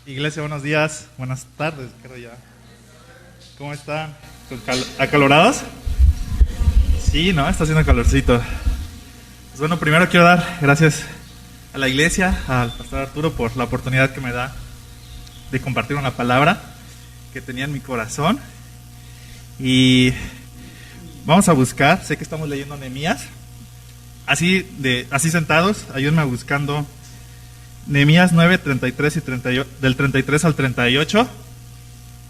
Iglesia, buenos días, buenas tardes, creo ya. ¿Cómo están? ¿Acalorados? Sí, ¿no? Está haciendo calorcito. Pues bueno, primero quiero dar gracias a la iglesia, al pastor Arturo, por la oportunidad que me da de compartir una palabra que tenía en mi corazón. Y vamos a buscar, sé que estamos leyendo Nehemías. Así sentados, ayúdenme buscando Nehemías 9, 33 y 38, del 33 al 38.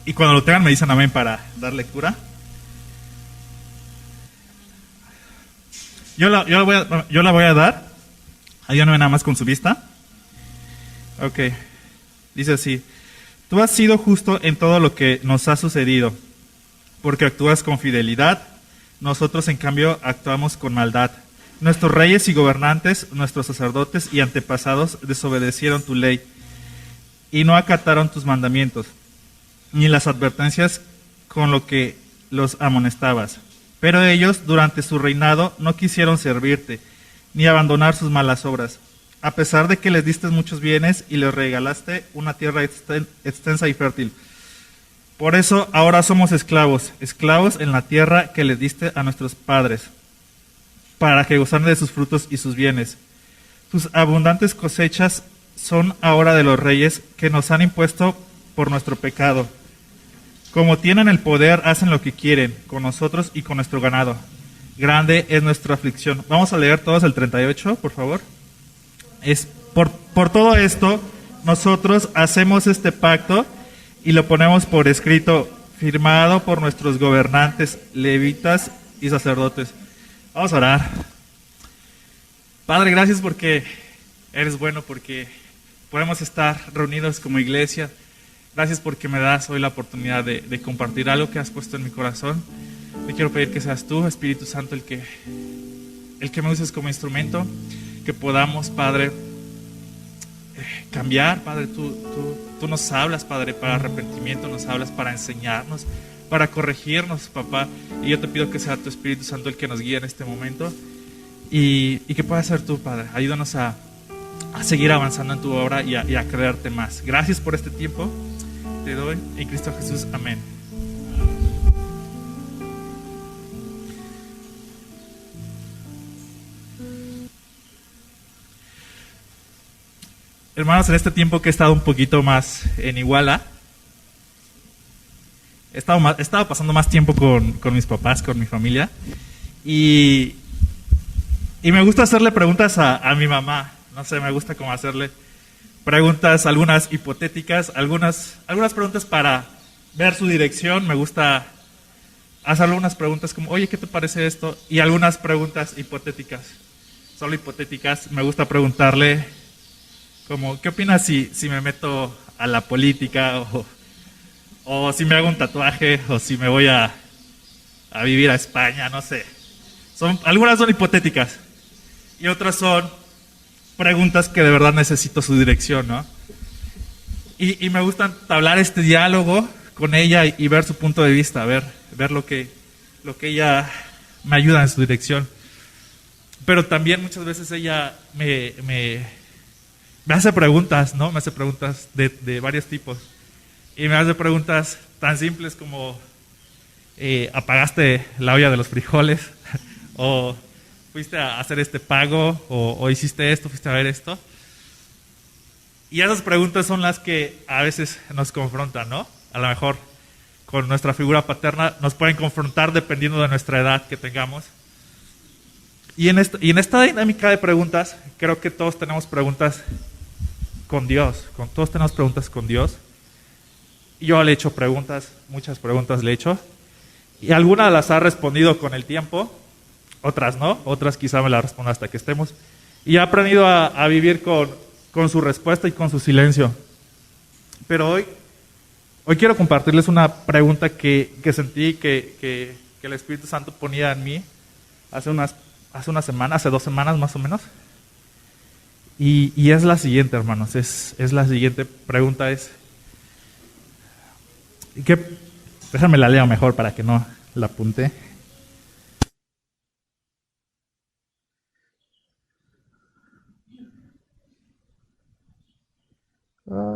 Y cuando lo tengan me dicen amén para dar lectura. Yo la voy a dar. Ayúdenme nada más con su vista. Ok. Dice así. Tú has sido justo en todo lo que nos ha sucedido, porque actúas con fidelidad. Nosotros, en cambio, actuamos con maldad. Nuestros reyes y gobernantes, nuestros sacerdotes y antepasados desobedecieron tu ley y no acataron tus mandamientos, ni las advertencias con lo que los amonestabas. Pero ellos, durante su reinado, no quisieron servirte, ni abandonar sus malas obras, a pesar de que les diste muchos bienes y les regalaste una tierra extensa y fértil. Por eso ahora somos esclavos en la tierra que les diste a nuestros padres, para que gozaran de sus frutos y sus bienes. Tus abundantes cosechas son ahora de los reyes que nos han impuesto por nuestro pecado. Como tienen el poder, hacen lo que quieren con nosotros y con nuestro ganado. Grande es nuestra aflicción. Vamos a leer todos el 38, por favor. Es por todo esto, nosotros hacemos este pacto y lo ponemos por escrito, firmado por nuestros gobernantes, levitas y sacerdotes. Vamos a orar. Padre, gracias porque eres bueno, porque podemos estar reunidos como iglesia. Gracias porque me das hoy la oportunidad de compartir algo que has puesto en mi corazón. Te quiero pedir que seas tú, Espíritu Santo, el que me uses como instrumento, que podamos, Padre, cambiar. Padre, tú nos hablas, Padre, para arrepentimiento, nos hablas para enseñarnos, para corregirnos, papá. Y yo te pido que sea tu Espíritu Santo el que nos guíe en este momento y que pueda ser tú, Padre. Ayúdanos a seguir avanzando en tu obra y a creerte más. Gracias por este tiempo. Te doy en Cristo Jesús. Amén. Hermanos, en este tiempo que he estado un poquito más en Iguala, he estado pasando más tiempo con mis papás, con mi familia, y me gusta hacerle preguntas a mi mamá. No sé, me gusta como hacerle preguntas, algunas hipotéticas, algunas preguntas para ver su dirección. Me gusta hacerle unas preguntas como, oye, ¿qué te parece esto? Y algunas preguntas hipotéticas, solo hipotéticas. Me gusta preguntarle como, ¿qué opinas si me meto a la política? O si me hago un tatuaje, o si me voy a vivir a España, no sé. Algunas son hipotéticas y otras son preguntas que de verdad necesito su dirección, ¿no? Y me gusta entablar este diálogo con ella y ver su punto de vista, ver lo que ella me ayuda en su dirección. Pero también muchas veces ella me hace preguntas, ¿no? Me hace preguntas de varios tipos. Y me hace preguntas tan simples como ¿apagaste la olla de los frijoles? ¿O fuiste a hacer este pago? ¿O hiciste esto? ¿Fuiste a ver esto? Y esas preguntas son las que a veces nos confrontan, ¿no? A lo mejor con nuestra figura paterna nos pueden confrontar dependiendo de nuestra edad que tengamos. Y en esta dinámica de preguntas, creo que todos tenemos preguntas con Dios. Todos tenemos preguntas con Dios. Yo le he hecho preguntas, muchas preguntas le he hecho, y algunas las ha respondido con el tiempo, otras no, otras quizá me las responda hasta que estemos. Y he aprendido a vivir con su respuesta y con su silencio. Pero hoy quiero compartirles una pregunta que sentí que el Espíritu Santo ponía en mí hace una semana, hace 2 semanas más o menos. Y es la siguiente, hermanos, es la siguiente pregunta es... Déjame la leo mejor para que no la apunte.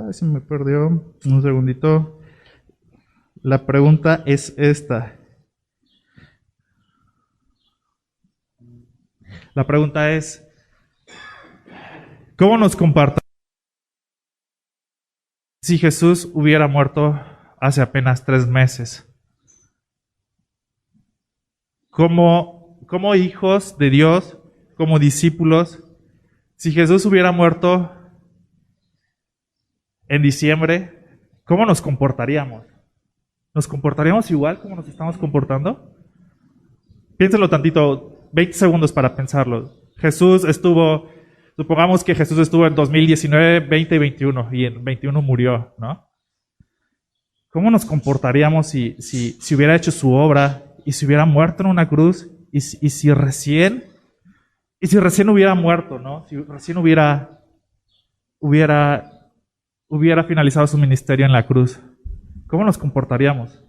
Ay, se me perdió. Un segundito. La pregunta es esta. La pregunta es, ¿cómo nos comportamos si Jesús hubiera muerto hace apenas 3 meses? Como hijos de Dios, como discípulos, si Jesús hubiera muerto en diciembre, ¿cómo nos comportaríamos? ¿Nos comportaríamos igual como nos estamos comportando? Piénselo tantito, 20 segundos para pensarlo. Supongamos que Jesús estuvo en 2019, 20 y 21, y en 21 murió, ¿no? ¿Cómo nos comportaríamos si hubiera hecho su obra y si hubiera muerto en una cruz y si recién hubiera muerto, ¿no? Si recién hubiera finalizado su ministerio en la cruz? ¿Cómo nos comportaríamos?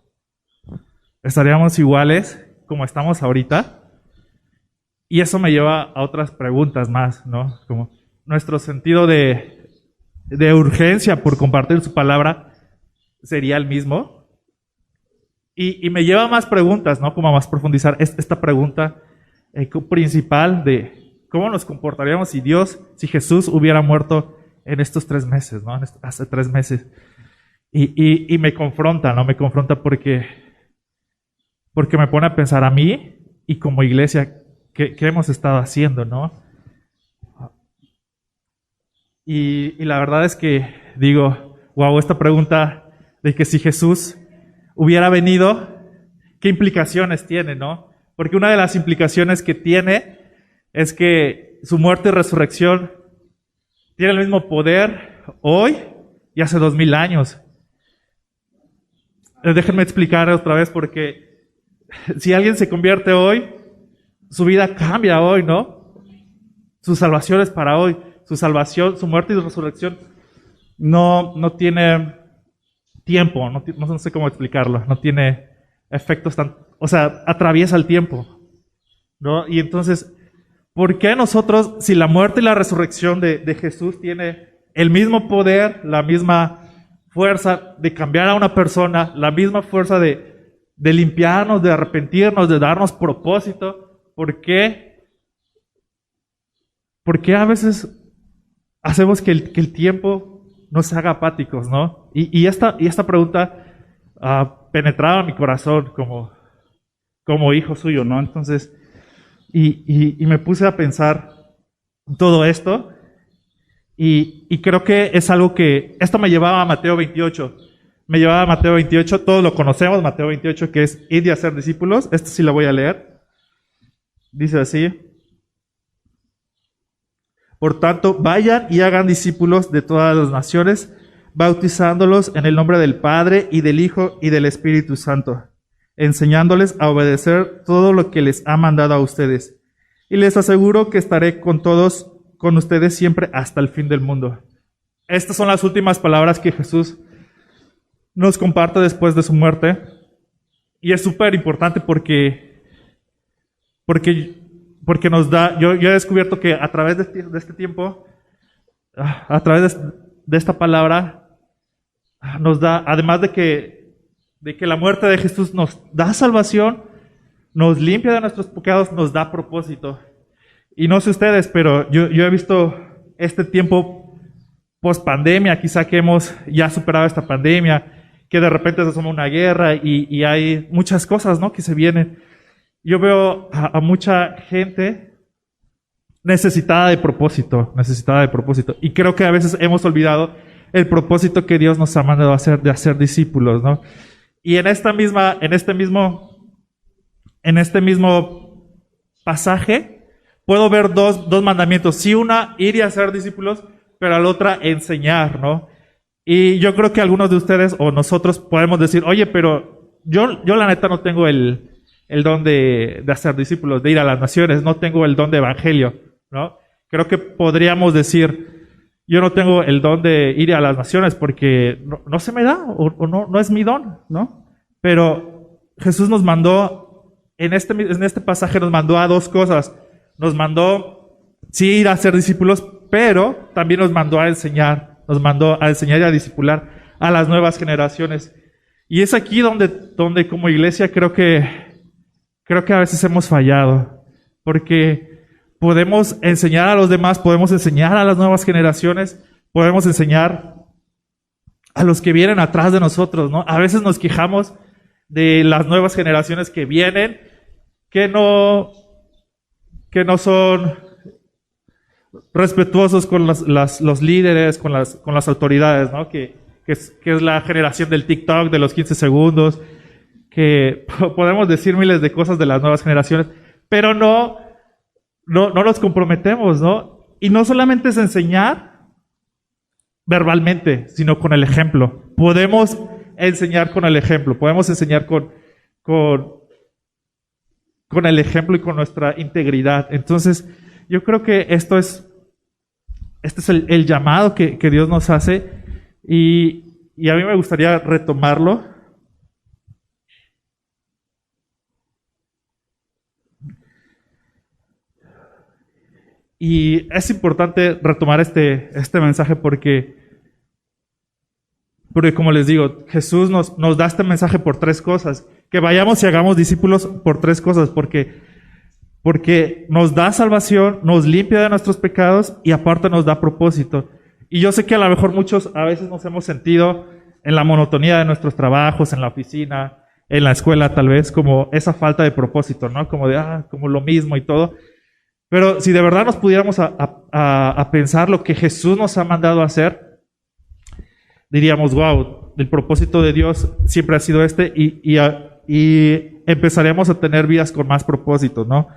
¿Estaríamos iguales como estamos ahorita? Y eso me lleva a otras preguntas más, ¿no? Como nuestro sentido de urgencia por compartir su palabra sería el mismo. Y me lleva a más preguntas, ¿no? Como a más profundizar esta pregunta principal de cómo nos comportaríamos si Jesús hubiera muerto en estos 3 meses, ¿no? Hace 3 meses. Y me confronta, ¿no? Me confronta porque me pone a pensar a mí y como iglesia, ¿qué hemos estado haciendo, no? Y la verdad es que digo, wow, esta pregunta de que si Jesús hubiera venido, ¿qué implicaciones tiene, no? Porque una de las implicaciones que tiene es que su muerte y resurrección tiene el mismo poder hoy y hace 2000 años. Déjenme explicar otra vez, porque si alguien se convierte hoy, su vida cambia hoy, ¿no? Su salvación es para hoy. Su salvación, su muerte y resurrección no tiene tiempo, no sé cómo explicarlo, no tiene efectos atraviesa el tiempo, ¿no? Y entonces, ¿por qué nosotros, si la muerte y la resurrección de Jesús tiene el mismo poder, la misma fuerza de cambiar a una persona, la misma fuerza de limpiarnos, de arrepentirnos, de darnos propósito, ¿por qué a veces hacemos que el tiempo nos haga apáticos, ¿no? Y esta pregunta penetraba mi corazón como hijo suyo, ¿no? Entonces, y me puse a pensar todo esto, y creo que es algo que, esto me llevaba a Mateo 28, todos lo conocemos, Mateo 28, que es ir y hacer discípulos. Esto sí lo voy a leer. Dice así: por tanto, vayan y hagan discípulos de todas las naciones, bautizándolos en el nombre del Padre y del Hijo y del Espíritu Santo, enseñándoles a obedecer todo lo que les ha mandado a ustedes. Y les aseguro que estaré con ustedes siempre hasta el fin del mundo. Estas son las últimas palabras que Jesús nos comparte después de su muerte. Y es súper importante porque nos da, yo he descubierto que a través de este tiempo, a través de esta palabra, nos da, además de que la muerte de Jesús nos da salvación, nos limpia de nuestros pecados, nos da propósito. Y no sé ustedes, pero yo he visto este tiempo post pandemia, quizá que hemos ya superado esta pandemia, que de repente se asoma una guerra y hay muchas cosas, ¿no?, que se vienen. Yo veo a mucha gente necesitada de propósito. Y creo que a veces hemos olvidado el propósito que Dios nos ha mandado a hacer, de hacer discípulos, ¿no? Y en este mismo pasaje puedo ver dos mandamientos. Sí, una, ir y hacer discípulos, pero a la otra, enseñar, ¿no? Y yo creo que algunos de ustedes o nosotros podemos decir, oye, pero yo la neta no tengo el don de hacer discípulos, de ir a las naciones, no tengo el don de evangelio, ¿no? Creo que podríamos decir, yo no tengo el don de ir a las naciones porque no se me da, o no es mi don, ¿no? Pero Jesús nos mandó, en este pasaje nos mandó a 2 cosas. Nos mandó, sí, ir a hacer discípulos, pero también nos mandó a enseñar nos mandó a enseñar y a discipular a las nuevas generaciones. Y es aquí donde como iglesia creo que a veces hemos fallado, porque podemos enseñar a los demás, podemos enseñar a las nuevas generaciones, podemos enseñar a los que vienen atrás de nosotros, ¿no? A veces nos quejamos de las nuevas generaciones que vienen, que no son respetuosos con los líderes, con las autoridades, ¿no? Que es la generación del TikTok, de los 15 segundos, que podemos decir miles de cosas de las nuevas generaciones, pero no nos comprometemos, ¿no? Y no solamente es enseñar verbalmente, sino con el ejemplo. Podemos enseñar con el ejemplo, podemos enseñar con el ejemplo y con nuestra integridad. Entonces, yo creo que este es el llamado que Dios nos hace, y a mí me gustaría retomarlo. Y es importante retomar este mensaje porque como les digo, Jesús nos da este mensaje por tres cosas. Que vayamos y hagamos discípulos por tres cosas. Porque nos da salvación, nos limpia de nuestros pecados y aparte nos da propósito. Y yo sé que a lo mejor muchos a veces nos hemos sentido en la monotonía de nuestros trabajos, en la oficina, en la escuela tal vez, como esa falta de propósito, ¿no? Como como lo mismo y todo. Pero si de verdad nos pudiéramos a pensar lo que Jesús nos ha mandado a hacer, diríamos, wow, el propósito de Dios siempre ha sido este, y empezaremos a tener vidas con más propósito, ¿no?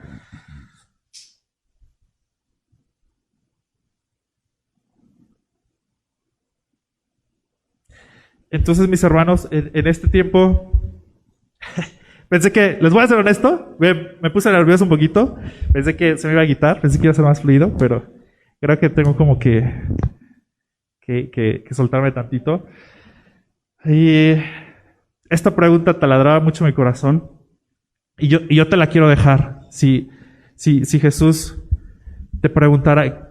Entonces, mis hermanos, en este tiempo pensé que, les voy a ser honesto, me puse nervioso un poquito, pensé que se me iba a quitar, pensé que iba a ser más fluido, pero creo que tengo como que soltarme tantito. Y esta pregunta taladraba mucho mi corazón, y yo te la quiero dejar. Si Jesús te preguntara,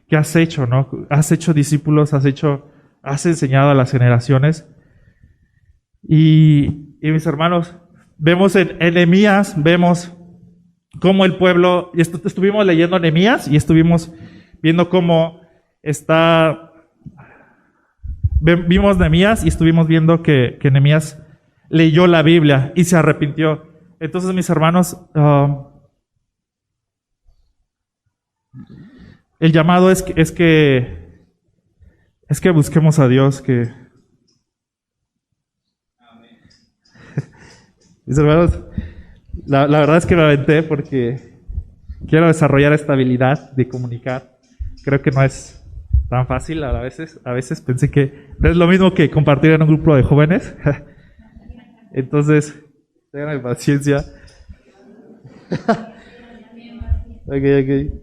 ¿qué has hecho, no? ¿Has hecho discípulos? ¿Has enseñado a las generaciones? Y mis hermanos, vemos en Nehemías, vemos cómo el pueblo, y estuvimos leyendo Nehemías y estuvimos viendo cómo vimos Nehemías y estuvimos viendo que Nehemías leyó la Biblia y se arrepintió. Entonces, mis hermanos, el llamado es que busquemos a Dios, que mis hermanos, la verdad es que me aventé porque quiero desarrollar esta habilidad de comunicar. Creo que no es tan fácil a veces. A veces pensé que no es lo mismo que compartir en un grupo de jóvenes. Entonces, tengan paciencia. Ok.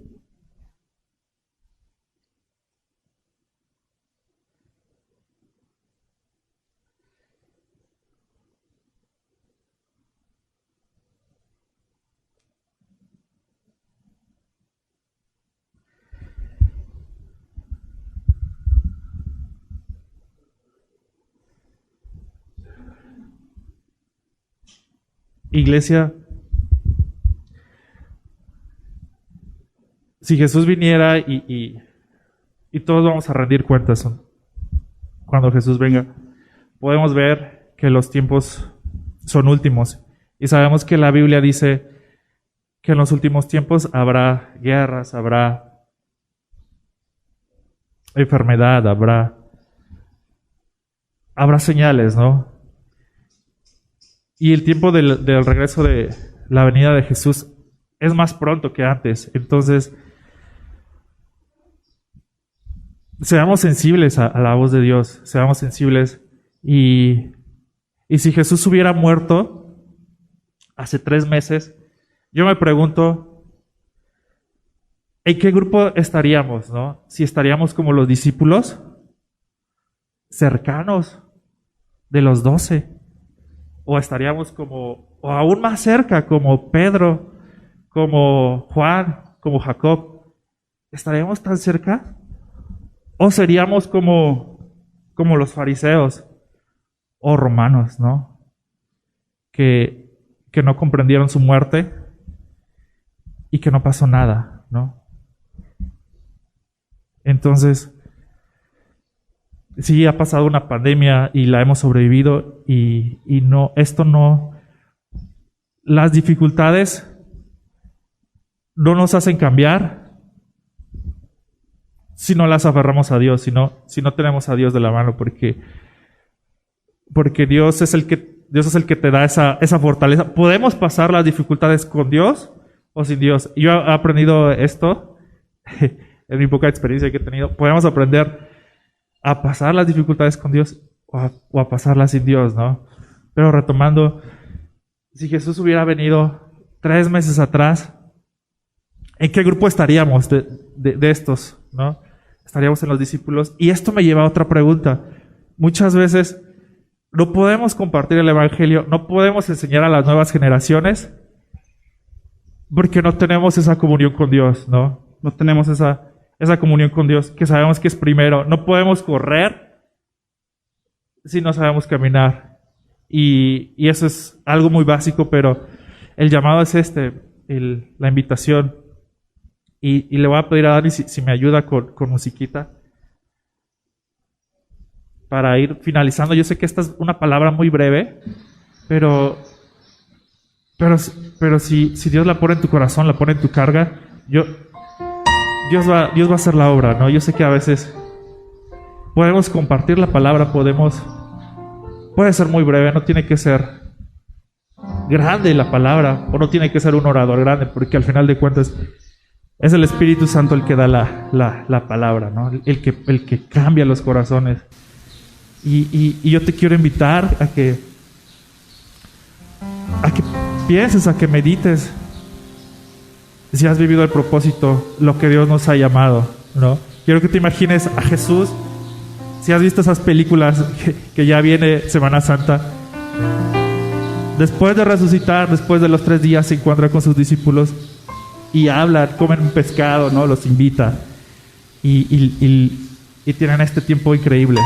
Iglesia, si Jesús viniera y todos vamos a rendir cuentas cuando Jesús venga, podemos ver que los tiempos son últimos. Y sabemos que la Biblia dice que en los últimos tiempos habrá guerras, habrá enfermedad, habrá señales, ¿no? Y el tiempo del regreso de la venida de Jesús es más pronto que antes. Entonces, seamos sensibles a la voz de Dios, seamos sensibles. Y si Jesús hubiera muerto hace 3 meses, yo me pregunto, ¿en qué grupo estaríamos, no? Si estaríamos como los discípulos cercanos de los 12, o estaríamos o aún más cerca, como Pedro, como Juan, como Jacob. ¿estaríamos tan cerca? ¿O seríamos como los fariseos o romanos, ¿no? Que no comprendieron su muerte y que no pasó nada, ¿no? Entonces, sí ha pasado una pandemia y la hemos sobrevivido y las dificultades no nos hacen cambiar si no las aferramos a Dios, si no tenemos a Dios de la mano, porque Dios es el que te da esa fortaleza. Podemos pasar las dificultades con Dios o sin Dios. Yo he aprendido esto en mi poca experiencia que he tenido. Podemos aprender a pasar las dificultades con Dios o a pasarlas sin Dios, ¿no? Pero retomando, si Jesús hubiera venido 3 meses atrás, ¿en qué grupo estaríamos de estos, no? Estaríamos en los discípulos. Y esto me lleva a otra pregunta. Muchas veces no podemos compartir el evangelio, no podemos enseñar a las nuevas generaciones porque no tenemos esa comunión con Dios, ¿no? No tenemos esa comunión con Dios que sabemos que es primero. No podemos correr si no sabemos caminar. Y eso es algo muy básico, pero el llamado es la invitación. Y le voy a pedir a Dani si me ayuda con musiquita para ir finalizando. Yo sé que esta es una palabra muy breve, pero si Dios la pone en tu corazón, la pone en tu carga, Dios va a hacer la obra, ¿no? Yo sé que a veces podemos compartir la palabra, puede ser muy breve, no tiene que ser grande la palabra, o no tiene que ser un orador grande, porque al final de cuentas es el Espíritu Santo el que da la palabra, ¿no? El que cambia los corazones. Y yo te quiero invitar a que pienses, a que medites si has vivido el propósito, lo que Dios nos ha llamado, ¿no? Quiero que te imagines a Jesús. Si has visto esas películas que ya viene Semana Santa, después de resucitar, después de los 3 días, se encuentra con sus discípulos y hablan, comen un pescado, ¿no? Los invita y tienen este tiempo increíble.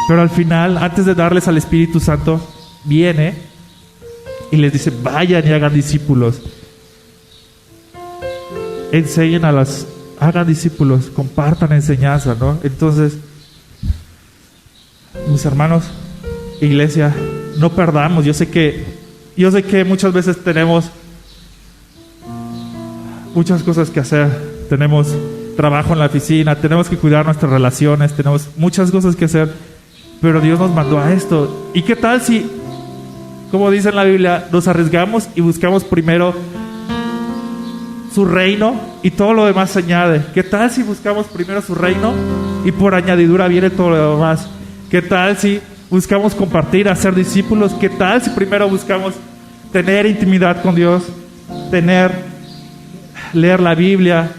Pero al final, antes de darles al Espíritu Santo, viene y les dice: vayan y hagan discípulos. Enseñen hagan discípulos, compartan enseñanza, ¿no? Entonces, mis hermanos, iglesia, no perdamos. Yo sé que muchas veces tenemos muchas cosas que hacer. Tenemos trabajo en la oficina, tenemos que cuidar nuestras relaciones, tenemos muchas cosas que hacer, pero Dios nos mandó a esto. ¿Y qué tal si, como dice en la Biblia, nos arriesgamos y buscamos primero su reino y todo lo demás se añade? ¿Qué tal si buscamos primero su reino y por añadidura viene todo lo demás? ¿Qué tal si buscamos compartir, hacer discípulos? ¿Qué tal si primero buscamos tener intimidad con Dios, leer la Biblia,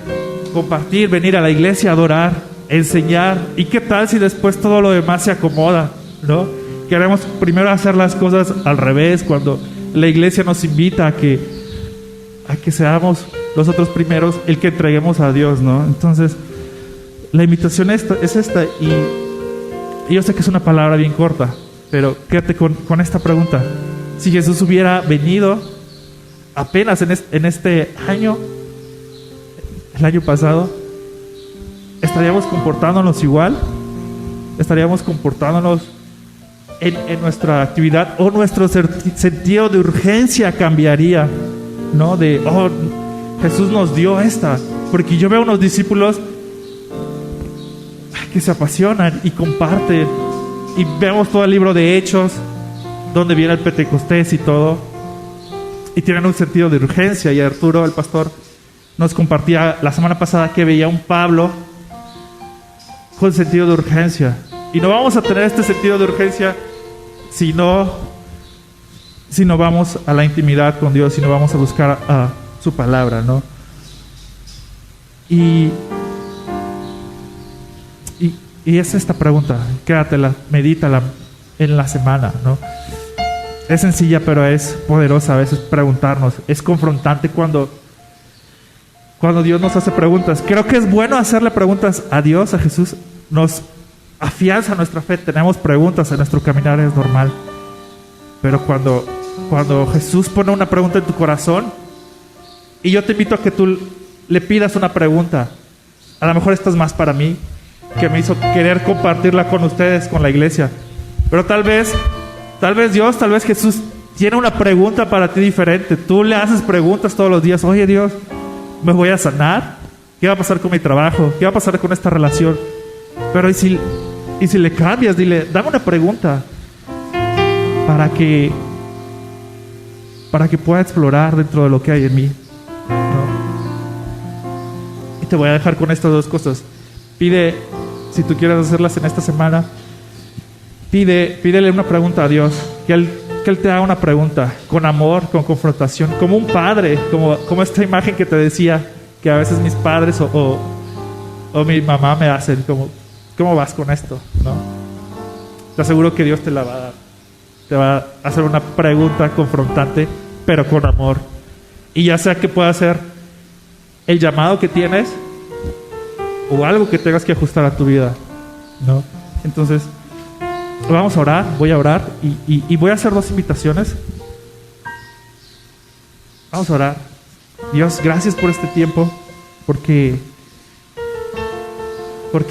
compartir, venir a la iglesia, adorar, enseñar? ¿Y qué tal si después todo lo demás se acomoda, ¿no? Queremos primero hacer las cosas al revés, cuando la iglesia nos invita a que seamos nosotros primeros el que entreguemos a Dios, ¿no? Entonces, la invitación es esta, y yo sé que es una palabra bien corta, pero quédate con esta pregunta. Si Jesús hubiera venido apenas en este año, el año pasado, ¿estaríamos comportándonos igual? ¿Estaríamos comportándonos en nuestra actividad, o nuestro sentido de urgencia cambiaría, ¿no? Jesús nos dio esta, porque yo veo unos discípulos que se apasionan y comparten, y vemos todo el libro de Hechos, donde viene el Pentecostés y todo, y tienen un sentido de urgencia. Y Arturo, el pastor, nos compartía la semana pasada que veía un Pablo con sentido de urgencia, y no vamos a tener este sentido de urgencia si no vamos a la intimidad con Dios, si no vamos a buscar a su palabra, ¿no? Y es esta pregunta, quédatela, medítala en la semana, ¿no? Es sencilla, pero es poderosa a veces preguntarnos. Es confrontante cuando cuando Dios nos hace preguntas. Creo que es bueno hacerle preguntas a Dios, a Jesús. Nos afianza nuestra fe. Tenemos preguntas en nuestro caminar, es normal. Pero cuando Jesús pone una pregunta en tu corazón, y yo te invito a que tú le pidas una pregunta. A lo mejor esta es más para mí, que me hizo querer compartirla con ustedes, con la iglesia. Pero tal vez Dios, tal vez Jesús tiene una pregunta para ti diferente. Tú le haces preguntas todos los días. Oye, Dios, ¿me voy a sanar? ¿Qué va a pasar con mi trabajo? ¿Qué va a pasar con esta relación? Pero ¿y si le cambias? Dile, dame una pregunta para que pueda explorar dentro de lo que hay en mí, ¿no? Y te voy a dejar con estas dos cosas. Pide, si tú quieres hacerlas en esta semana, pídele una pregunta a Dios, que Él te haga una pregunta con amor, con confrontación, como un padre, como esta imagen que te decía, que a veces mis padres o mi mamá me hacen, como, ¿cómo vas con esto? ¿No? Te aseguro que Dios te la va a dar. Te va a hacer una pregunta confrontante, pero con amor. Y ya sea que pueda ser el llamado que tienes o algo que tengas que ajustar a tu vida, ¿no? Entonces, vamos a orar, voy a orar y voy a hacer dos invitaciones. Vamos a orar. Dios, gracias por este tiempo, porque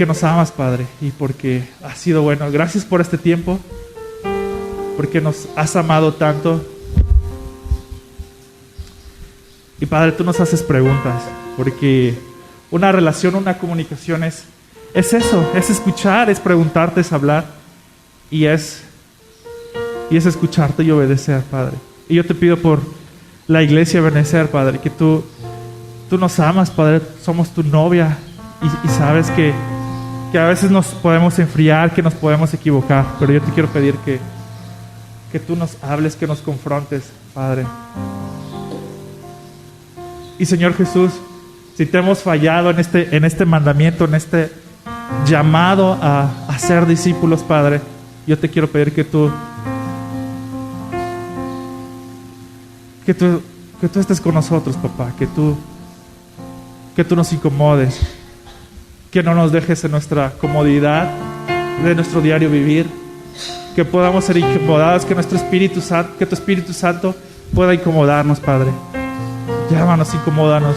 nos amas, Padre, y porque has sido bueno. Gracias por este tiempo, porque nos has amado tanto. Y Padre, tú nos haces preguntas, porque una relación, una comunicación es eso, es escuchar, es preguntarte, es hablar, y es escucharte y obedecer, Padre. Y yo te pido por la iglesia Benecer, Padre, que tú nos amas, Padre, somos tu novia, y sabes que a veces nos podemos enfriar, que nos podemos equivocar, pero yo te quiero pedir que tú nos hables, que nos confrontes, Padre. Y Señor Jesús, si te hemos fallado en este mandamiento, en este llamado a ser discípulos, Padre, yo te quiero pedir que tú estés con nosotros, papá, que tú nos incomodes, que no nos dejes en nuestra comodidad de nuestro diario vivir, que podamos ser incomodados, que tu Espíritu Santo pueda incomodarnos, Padre. Llámanos, incomódanos.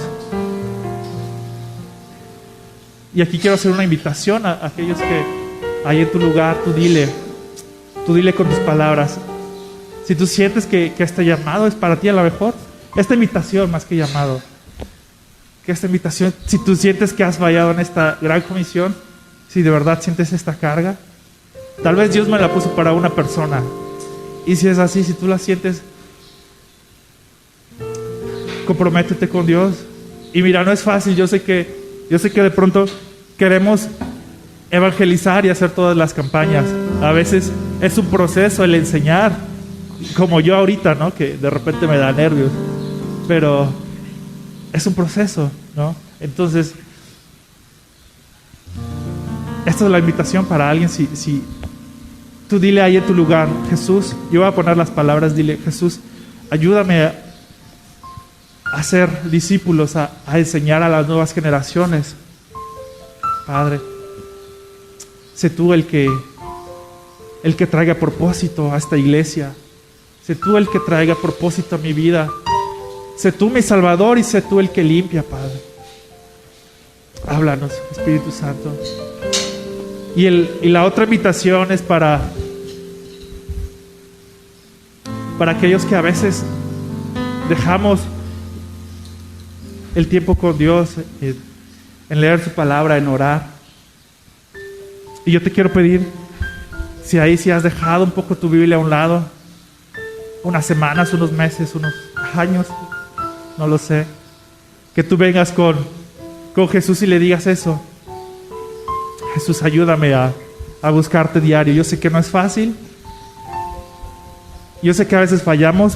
Y aquí quiero hacer una invitación a aquellos que hay en tu lugar. Tú dile con tus palabras. Si tú sientes que este llamado es para ti, a lo mejor, esta invitación más que llamado, que esta invitación, si tú sientes que has fallado en esta gran comisión, si de verdad sientes esta carga, tal vez Dios me la puso para una persona. Y si es así, si tú la sientes, comprométete con Dios. Y mira, no es fácil. Yo sé que de pronto queremos evangelizar y hacer todas las campañas. A veces es un proceso el enseñar, como yo ahorita, ¿no? Que de repente me da nervios, pero es un proceso, ¿no? Entonces, esta es la invitación para alguien. Si tú dile ahí en tu lugar, Jesús, yo voy a poner las palabras, dile, Jesús, ayúdame a ser discípulos, a enseñar a las nuevas generaciones. Padre, sé tú el que traiga propósito a esta iglesia. Sé tú el que traiga propósito a mi vida. Sé tú mi Salvador y sé tú el que limpia, Padre. Háblanos, Espíritu Santo. Y la otra invitación es para aquellos que a veces dejamos el tiempo con Dios, en leer su palabra, en orar. Y yo te quiero pedir, si has dejado un poco tu Biblia a un lado, unas semanas, unos meses, unos años, no lo sé, que tú vengas con Jesús y le digas eso. Jesús, ayúdame a buscarte diario. Yo sé que no es fácil, yo sé que a veces fallamos,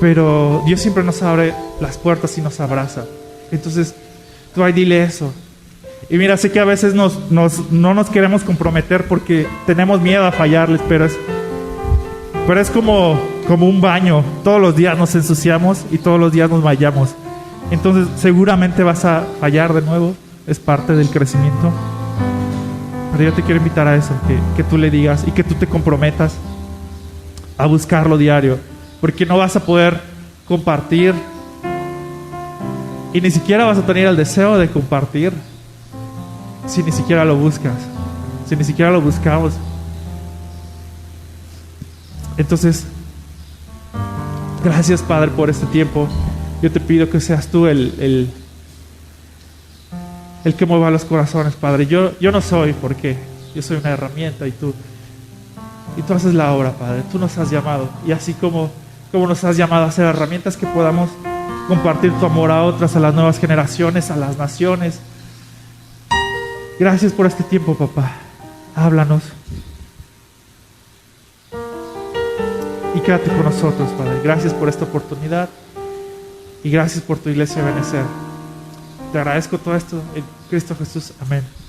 pero Dios siempre nos abre las puertas y nos abraza. Entonces, tú ahí dile eso. Y mira, sé que a veces no nos queremos comprometer porque tenemos miedo a fallarles, pero es como como un baño. Todos los días nos ensuciamos y todos los días nos vayamos. Entonces seguramente vas a fallar de nuevo. Es parte del crecimiento. Pero yo te quiero invitar a eso, que tú le digas y que tú te comprometas a buscarlo diario. Porque no vas a poder compartir y ni siquiera vas a tener el deseo de compartir si ni siquiera lo buscas, si ni siquiera lo buscamos. Entonces, gracias, Padre, por este tiempo. Yo te pido que seas tú el que mueva los corazones, Padre. Yo no soy, porque yo soy una herramienta y tú haces la obra, Padre. Tú nos has llamado, y así como nos has llamado a ser herramientas que podamos compartir tu amor a otras, a las nuevas generaciones, a las naciones. Gracias por este tiempo, papá. Háblanos y quédate con nosotros, Padre. Gracias por esta oportunidad y gracias por tu iglesia Benecer. Te agradezco todo esto en Cristo Jesús. Amén.